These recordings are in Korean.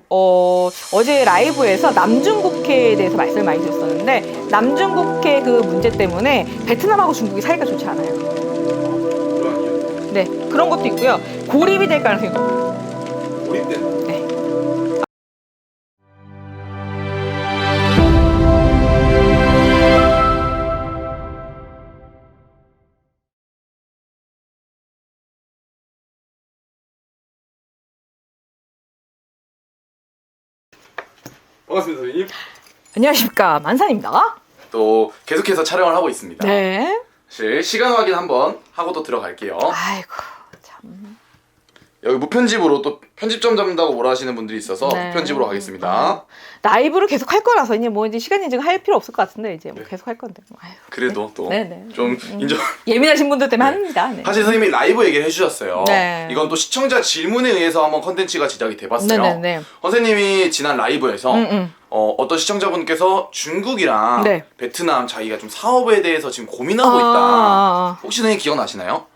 어제 라이브에서 남중국해에 대해서 말씀을 많이 드렸었는데 남중국해 그 문제 때문에 베트남하고 중국이 사이가 좋지 않아요. 그런 이유. 네, 그런 것도 있고요. 고립이 될 가능성이 높아요. 고립된다. 네. 반갑습니다, 선생님. 안녕하십니까, 만산입니다. 또 계속해서 촬영을 하고 있습니다. 네. 사실 시간 확인 한번 하고 또 들어갈게요. 아이고 참. 여기 무편집으로 또 편집점 잡는다고 뭐라 하시는 분들이 있어서 네. 편집으로 가겠습니다. 라이브를 계속 할 거라서 이제 뭐 이제 시간 인증 할 필요 없을 것 같은데 이제 뭐 네. 계속 할 건데. 뭐. 아이고. 그래도 또 네네. 좀 인정. 예민하신 분들 때문에 네. 합니다. 네. 사실 선생님이 라이브 얘기를 해주셨어요. 네. 이건 또 시청자 질문에 의해서 한번 컨텐츠가 제작이 돼봤어요. 네네네. 선생님이 지난 라이브에서 어떤 시청자분께서 중국이랑 네. 베트남 자기가 좀 사업에 대해서 지금 고민하고 있다. 혹시 선생님 기억나시나요?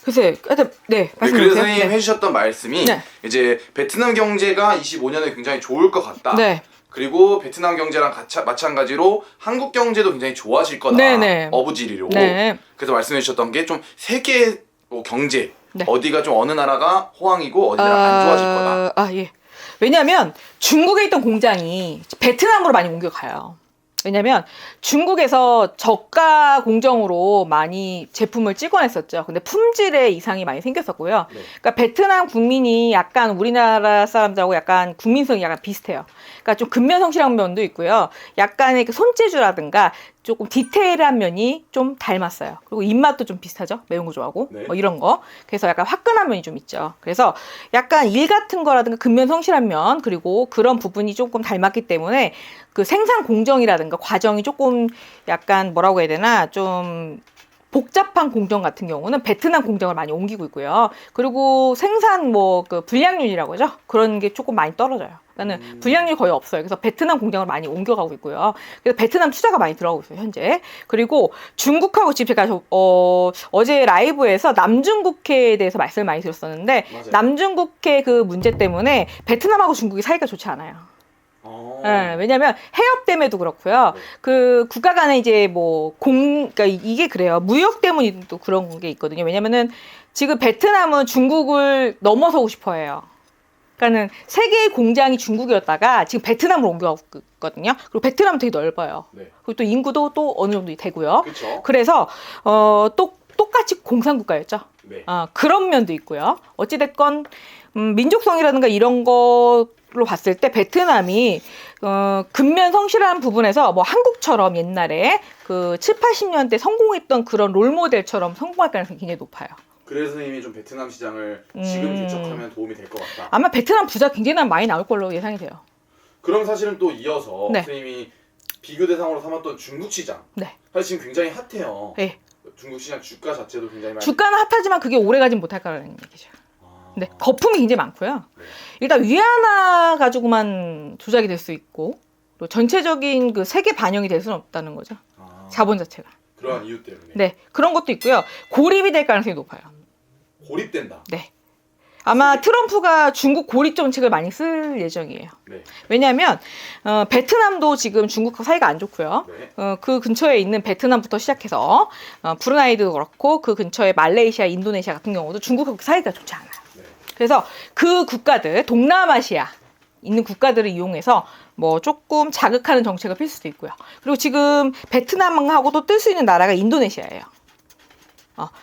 글쎄, 하여튼 네, 네, 말씀해 그래서 주세요. 선생님 네. 해주셨던 말씀이 네. 이제 베트남 경제가 25년에 굉장히 좋을 것 같다. 네. 그리고 베트남 경제랑 마찬가지로 한국 경제도 굉장히 좋아질 거다. 네네. 어부지리로. 네. 그래서 말씀해 주셨던 게 좀 세계 뭐 경제 네. 어디가 좀 어느 나라가 호황이고 어디 나라가 안 좋아질 거다. 아, 예. 왜냐하면 중국에 있던 공장이 베트남으로 많이 옮겨가요. 왜냐면 중국에서 저가 공정으로 많이 제품을 찍어냈었죠. 근데 품질에 이상이 많이 생겼었고요. 네. 그러니까 베트남 국민이 약간 우리나라 사람들하고 약간 국민성이 약간 비슷해요. 그러니까 좀 근면성실한 면도 있고요. 약간의 그 손재주라든가 조금 디테일한 면이 좀 닮았어요. 그리고 입맛도 좀 비슷하죠. 매운 거 좋아하고 네. 뭐 이런 거. 그래서 약간 화끈한 면이 좀 있죠. 그래서 약간 일 같은 거라든가 근면성실한 면 그리고 그런 부분이 조금 닮았기 때문에 그 생산 공정이라든가 과정이 조금 약간 뭐라고 해야 되나 좀 복잡한 공정 같은 경우는 베트남 공정을 많이 옮기고 있고요. 그리고 생산 뭐 그 불량률이라고 하죠. 그런 게 조금 많이 떨어져요. 그러니까는 불량률이 거의 없어요. 그래서 베트남 공장을 많이 옮겨가고 있고요. 그래서 베트남 투자가 많이 들어가고 있어요, 현재. 그리고 중국하고 지금 제가 어제 라이브에서 남중국해에 대해서 말씀을 많이 드렸었는데 맞아요. 남중국해 그 문제 때문에 베트남하고 중국이 사이가 좋지 않아요. 네, 왜냐면 해협 때문에도 그렇고요. 네. 그 국가 간에 이제 그러니까 이게 그래요. 무역 때문에도 그런 게 있거든요. 왜냐면은 지금 베트남은 중국을 넘어서고 싶어 해요. 그러니까는 세계의 공장이 중국이었다가 지금 베트남으로 옮겨가고 있거든요. 그리고 베트남은 되게 넓어요. 네. 그리고 또 인구도 또 어느 정도 되고요. 그렇죠. 그래서 똑같이 공산국가였죠. 네. 그런 면도 있고요. 어찌됐건 민족성이라든가 이런 걸로 봤을 때 베트남이 근면 성실한 부분에서 뭐 한국처럼 옛날에 그 7, 80년대 성공했던 그런 롤모델처럼 성공할 가능성이 굉장히 높아요. 그래서 선생님이 좀 베트남 시장을 지금 개척하면 도움이 될 것 같다. 아마 베트남 부자 굉장히 많이 나올 걸로 예상이 돼요. 그럼 사실은 또 이어서 네. 선생님이 비교 대상으로 삼았던 중국 시장. 네. 사실 지금 굉장히 핫해요. 네. 중국 시장 주가 자체도 굉장히 많이. 주가는 핫하지만 그게 오래 가진 못할 거라는 얘기죠. 네, 거품이 굉장히 많고요. 네. 일단 위안화 가지고만 조작이 될 수 있고 또 전체적인 그 세계 반영이 될 수는 없다는 거죠. 자본 자체가. 그러한 이유 때문에. 네, 그런 것도 있고요. 고립이 될 가능성이 높아요. 고립된다. 네. 아마 트럼프가 중국 고립 정책을 많이 쓸 예정이에요. 네. 왜냐하면 베트남도 지금 중국과 사이가 안 좋고요. 네. 그 근처에 있는 베트남부터 시작해서 브루나이도 그렇고 그 근처에 말레이시아, 인도네시아 같은 경우도 중국하고 사이가 좋지 않아요. 네. 그래서 그 국가들, 동남아시아 있는 국가들을 이용해서 뭐 조금 자극하는 정책을 펼 수도 있고요. 그리고 지금 베트남하고도 뜰 수 있는 나라가 인도네시아예요.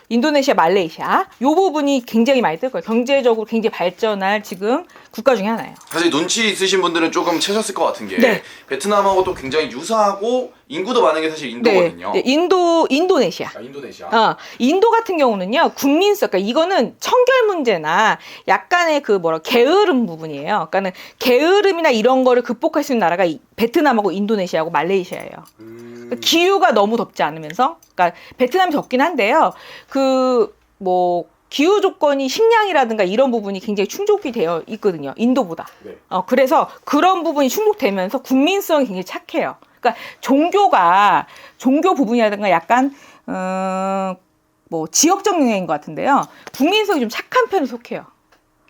인도네시아, 말레이시아 이 부분이 굉장히 많이 뜰 거예요. 경제적으로 굉장히 발전할 지금 국가 중에 하나예요. 사실 눈치 있으신 분들은 조금 채셨을 것 같은 게 네. 베트남하고 또 굉장히 유사하고 인구도 많은 게 사실 인도거든요. 네, 인도네시아. 인도네시아. 인도 같은 경우는요, 국민성, 그러니까 이거는 청결 문제나 약간의 그 게으름 부분이에요. 그러니까는 게으름이나 이런 거를 극복할 수 있는 나라가 베트남하고 인도네시아하고 말레이시아예요. 그러니까 기후가 너무 덥지 않으면서, 그러니까 베트남이 덥긴 한데요, 기후 조건이 식량이라든가 이런 부분이 굉장히 충족이 되어 있거든요. 인도보다. 네. 그래서 그런 부분이 충족되면서 국민성이 굉장히 착해요. 그러니까 종교 부분이라든가 약간 지역적 영향인 것 같은데요. 국민성이 좀 착한 편에 속해요.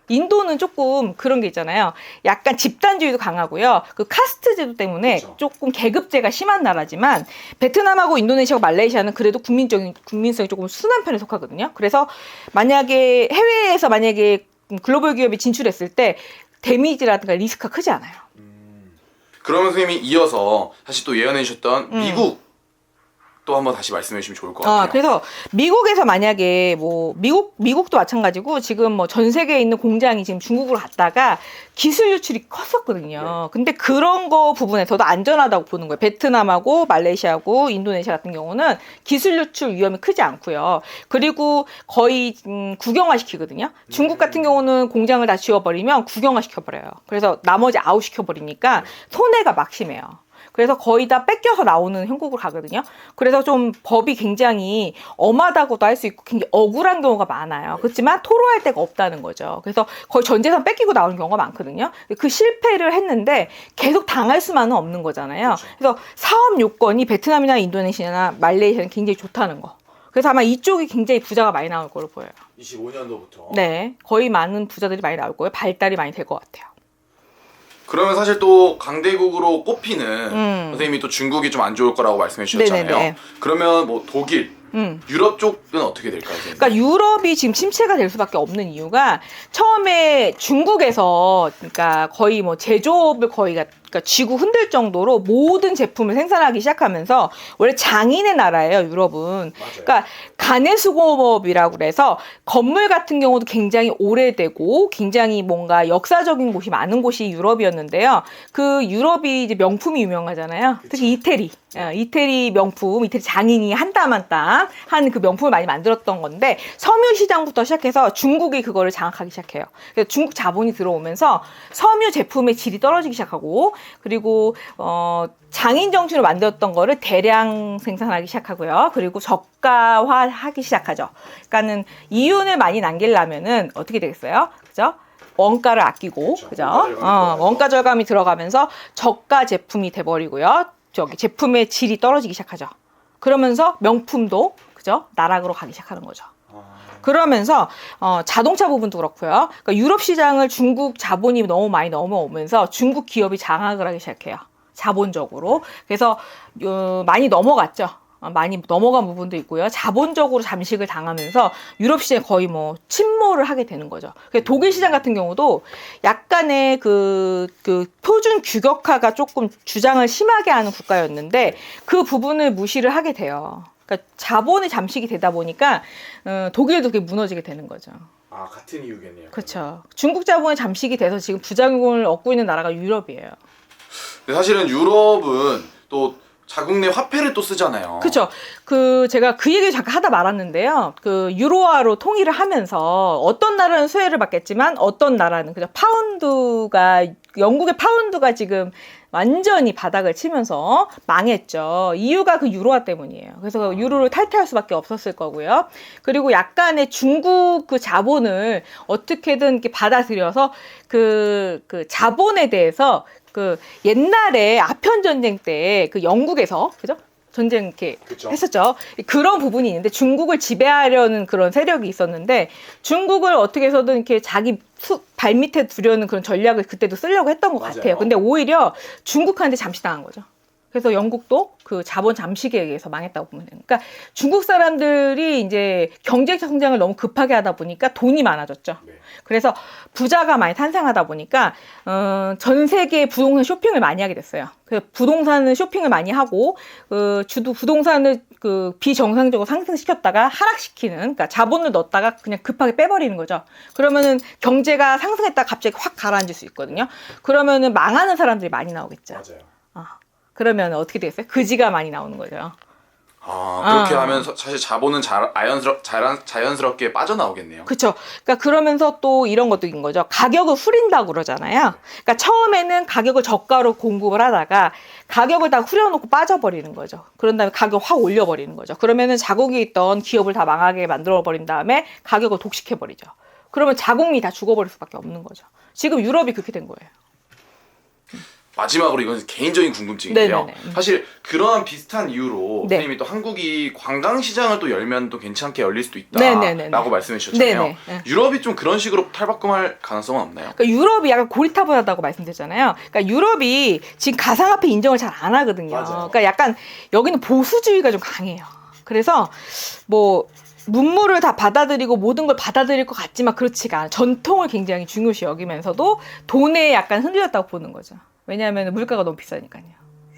인도는 조금 그런 게 있잖아요. 약간 집단주의도 강하고요. 그 카스트 제도 때문에 그렇죠. 조금 계급제가 심한 나라지만 베트남하고 인도네시아하고 말레이시아는 그래도 국민성이 조금 순한 편에 속하거든요. 그래서 만약에 해외에서 만약에 글로벌 기업이 진출했을 때 데미지라든가 리스크가 크지 않아요. 그러면 선생님이 이어서 다시 또 예언해 주셨던 미국 또 한번 다시 말씀해 주시면 좋을 것 같아요. 그래서 미국에서 만약에 뭐 미국도 마찬가지고 지금 뭐 전 세계에 있는 공장이 지금 중국으로 갔다가 기술 유출이 컸었거든요. 근데 그런 거 부분에서도 안전하다고 보는 거예요. 베트남하고 말레이시아하고 인도네시아 같은 경우는 기술 유출 위험이 크지 않고요. 그리고 거의 국영화 시키거든요. 중국 같은 경우는 공장을 다 지워버리면 국영화 시켜버려요. 그래서 나머지 아웃 시켜버리니까 손해가 막심해요. 그래서 거의 다 뺏겨서 나오는 형국으로 가거든요. 그래서 좀 법이 굉장히 엄하다고도 할 수 있고 굉장히 억울한 경우가 많아요. 그렇지만 토로할 데가 없다는 거죠. 그래서 거의 전 재산 뺏기고 나오는 경우가 많거든요. 그 실패를 했는데 계속 당할 수만은 없는 거잖아요. 그렇죠. 그래서 사업 요건이 베트남이나 인도네시아나 말레이시아는 굉장히 좋다는 거. 그래서 아마 이쪽이 굉장히 부자가 많이 나올 걸로 보여요. 25년도부터. 네, 거의 많은 부자들이 많이 나올 거예요. 발달이 많이 될 것 같아요. 그러면 사실 또 강대국으로 꼽히는 선생님이 또 중국이 좀 안 좋을 거라고 말씀해 주셨잖아요. 네네네. 그러면 뭐 독일, 유럽 쪽은 어떻게 될까요, 선생님? 그러니까 유럽이 지금 침체가 될 수밖에 없는 이유가 처음에 중국에서 그러니까 거의 뭐 제조업을 거의 그러니까 쥐고 흔들 정도로 모든 제품을 생산하기 시작하면서 원래 장인의 나라예요, 유럽은. 그러니까 가내수공업이라고 그래서 건물 같은 경우도 굉장히 오래되고 굉장히 뭔가 역사적인 곳이 많은 곳이 유럽이었는데요. 그 유럽이 이제 명품이 유명하잖아요. 특히 이태리. 이태리 명품, 이태리 장인이 한 땀 한 땀 한 그 명품을 많이 만들었던 건데 섬유 시장부터 시작해서 중국이 그거를 장악하기 시작해요. 그래서 중국 자본이 들어오면서 섬유 제품의 질이 떨어지기 시작하고 그리고 장인 정신으로 만들었던 거를 대량 생산하기 시작하고요. 그리고 저가화하기 시작하죠. 그러니까는 이윤을 많이 남기려면은 어떻게 되겠어요? 그죠? 원가를 아끼고, 그죠? 원가 절감이 들어가면서 저가 제품이 돼버리고요. 저기 제품의 질이 떨어지기 시작하죠. 그러면서 명품도 그죠? 나락으로 가기 시작하는 거죠. 그러면서 자동차 부분도 그렇고요. 그러니까 유럽 시장을 중국 자본이 너무 많이 넘어오면서 중국 기업이 장악을 하기 시작해요. 자본적으로. 그래서 많이 넘어갔죠. 많이 넘어간 부분도 있고요. 자본적으로 잠식을 당하면서 유럽 시장에 거의 뭐 침몰을 하게 되는 거죠. 독일 시장 같은 경우도 약간의 그 표준 규격화가 조금 주장을 심하게 하는 국가였는데 그 부분을 무시를 하게 돼요. 그러니까 자본의 잠식이 되다 보니까 독일도 그게 무너지게 되는 거죠. 아, 같은 이유겠네요. 그렇죠. 중국 자본의 잠식이 돼서 지금 부작용을 얻고 있는 나라가 유럽이에요. 근데 사실은 유럽은 또 자국 내 화폐를 또 쓰잖아요. 그렇죠. 제가 그 얘기를 잠깐 하다 말았는데요. 유로화로 통일을 하면서 어떤 나라는 수혜를 받겠지만 어떤 나라는 그죠. 영국의 파운드가 지금 완전히 바닥을 치면서 망했죠. 이유가 그 유로화 때문이에요. 그래서 유로를 탈퇴할 수밖에 없었을 거고요. 그리고 약간의 중국 그 자본을 어떻게든 이렇게 받아들여서 그 자본에 대해서 옛날에 아편 전쟁 때 영국에서 그죠? 전쟁 이렇게 그쵸. 했었죠. 그런 부분이 있는데 중국을 지배하려는 그런 세력이 있었는데 중국을 어떻게 해서든 이렇게 자기 발밑에 두려는 그런 전략을 그때도 쓰려고 했던 것 맞아요. 같아요. 근데 오히려 중국한테 잠식당한 거죠. 그래서 영국도 그 자본 잠식에 의해서 망했다고 보면 돼요. 그러니까 중국 사람들이 이제 경제적 성장을 너무 급하게 하다 보니까 돈이 많아졌죠. 네. 그래서 부자가 많이 탄생하다 보니까 전 세계 부동산 쇼핑을 많이 하게 됐어요. 그래서 부동산을 쇼핑을 많이 하고 주도 부동산을 비정상적으로 상승시켰다가 하락시키는, 그러니까 자본을 넣었다가 그냥 급하게 빼버리는 거죠. 그러면은 경제가 상승했다가 갑자기 확 가라앉을 수 있거든요. 그러면은 망하는 사람들이 많이 나오겠죠. 맞아요. 그러면 어떻게 되겠어요? 그지가 많이 나오는 거죠. 그렇게 하면 사실 자본은 자연스럽게 빠져나오겠네요. 그렇죠. 그러니까 그러면서 또 이런 것도 있는 거죠. 가격을 후린다고 그러잖아요. 그러니까 처음에는 가격을 저가로 공급을 하다가 가격을 다 후려놓고 빠져버리는 거죠. 그런 다음에 가격 확 올려버리는 거죠. 그러면은 자국에 있던 기업을 다 망하게 만들어버린 다음에 가격을 독식해버리죠. 그러면 자국민이 다 죽어버릴 수밖에 없는 거죠. 지금 유럽이 그렇게 된 거예요. 마지막으로 이건 개인적인 궁금증인데요. 네네네. 사실 그러한 비슷한 이유로 네. 선생님이 또 한국이 관광 시장을 또 열면 또 괜찮게 열릴 수도 네네네네. 있다라고 말씀해 주셨잖아요. 네네. 네. 유럽이 좀 그런 식으로 탈바꿈할 가능성은 없나요? 그러니까 유럽이 약간 고리타분하다고 말씀드렸잖아요. 그러니까 유럽이 지금 가상화폐 인정을 잘 안 하거든요. 맞아요. 그러니까 약간 여기는 보수주의가 좀 강해요. 그래서 뭐 문물을 다 받아들이고 모든 걸 받아들일 것 같지만 그렇지가 않아요. 전통을 굉장히 중요시 여기면서도 돈에 약간 흔들렸다고 보는 거죠. 왜냐하면 물가가 너무 비싸니까요.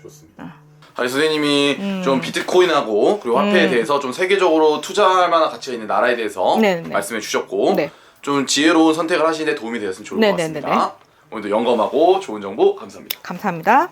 좋습니다. 사실 선생님이 좀 비트코인하고 그리고 화폐에 대해서 좀 세계적으로 투자할 만한 가치가 있는 나라에 대해서 네네네. 말씀해 주셨고 네. 좀 지혜로운 선택을 하시는 데 도움이 되었으면 좋을 것 네네네네. 같습니다. 오늘도 영감하고 좋은 정보 감사합니다. 감사합니다.